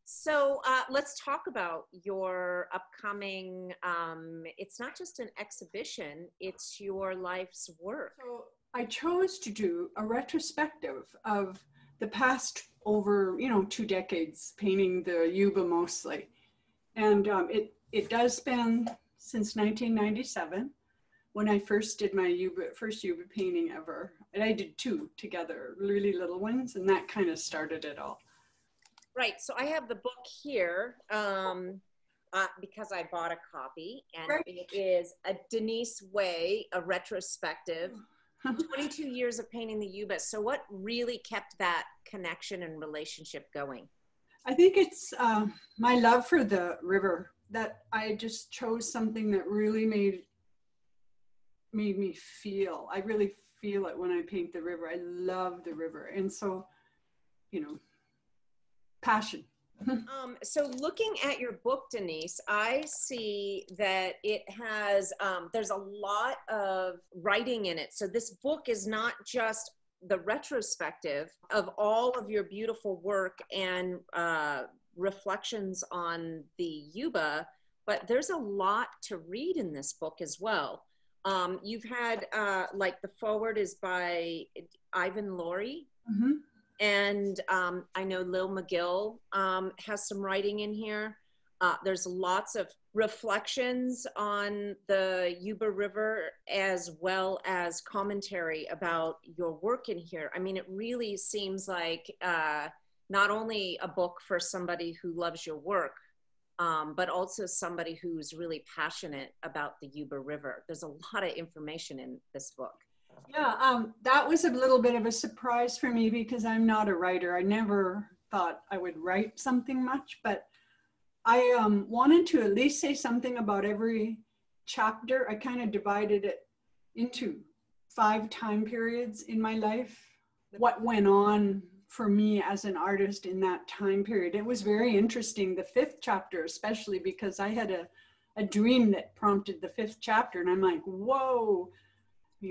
So let's talk about your upcoming, it's not just an exhibition, it's your life's work. So I chose to do a retrospective of the past over, 2 decades, painting the Yuba mostly. And it does span since 1997, when I first did my first Yuba painting ever. And I did two together, really little ones, and that kind of started it all. Right, so I have the book here because I bought a copy, and Right. it is a Denise Way, a retrospective, 22 years of painting the Yuba. So what really kept that connection and relationship going? I think it's my love for the river, that I just chose something that really made me feel. I really feel it when I paint the river. I love the river. And so, passion. So looking at your book, Denise, I see that it has, there's a lot of writing in it. So this book is not just the retrospective of all of your beautiful work and reflections on the Yuba, but there's a lot to read in this book as well. You've had, like the foreword is by Ivan Laurie. Mm-hmm. And I know Lil McGill has some writing in here. There's lots of reflections on the Yuba River, as well as commentary about your work in here. I mean, it really seems like not only a book for somebody who loves your work, but also somebody who's really passionate about the Yuba River. There's a lot of information in this book. Yeah, that was a little bit of a surprise for me because I'm not a writer. I never thought I would write something much, but I wanted to at least say something about every chapter. I kind of divided it into 5 time periods in my life. What went on for me as an artist in that time period. It was very interesting, the 5th chapter, especially because I had a dream that prompted the 5th chapter. And I'm like, whoa.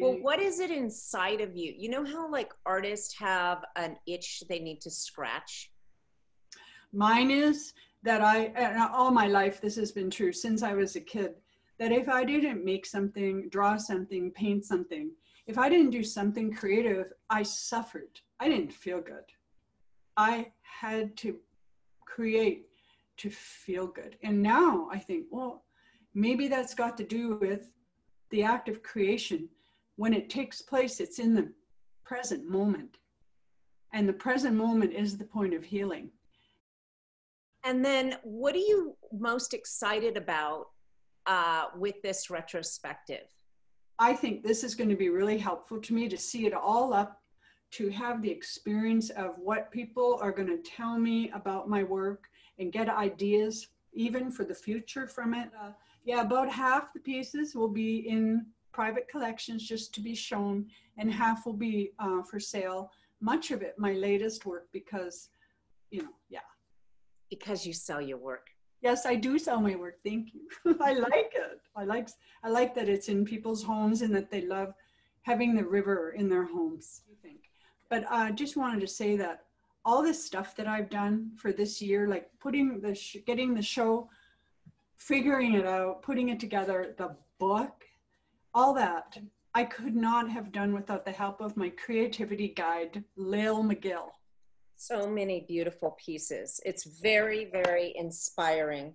Well, what is it inside of you? You know how like artists have an itch they need to scratch? Mine is that all my life, this has been true since I was a kid, that if I didn't make something, draw something, paint something, if I didn't do something creative, I suffered. I didn't feel good. I had to create to feel good. And now I think, well, maybe that's got to do with the act of creation. When it takes place, it's in the present moment. And the present moment is the point of healing. And then what are you most excited about with this retrospective? I think this is going to be really helpful to me to see it all up, to have the experience of what people are going to tell me about my work and get ideas even for the future from it. Yeah, about half the pieces will be in private collections just to be shown, and half will be for sale. Much of it, my latest work, because, yeah. Because you sell your work. Yes, I do sell my work. Thank you. I like it. I like that it's in people's homes and that they love having the river in their homes, I think. But I just wanted to say that all this stuff that I've done for this year, like getting the show, figuring it out, putting it together, the book, all that, I could not have done without the help of my creativity guide, Lil McGill. So many beautiful pieces. It's very, very inspiring.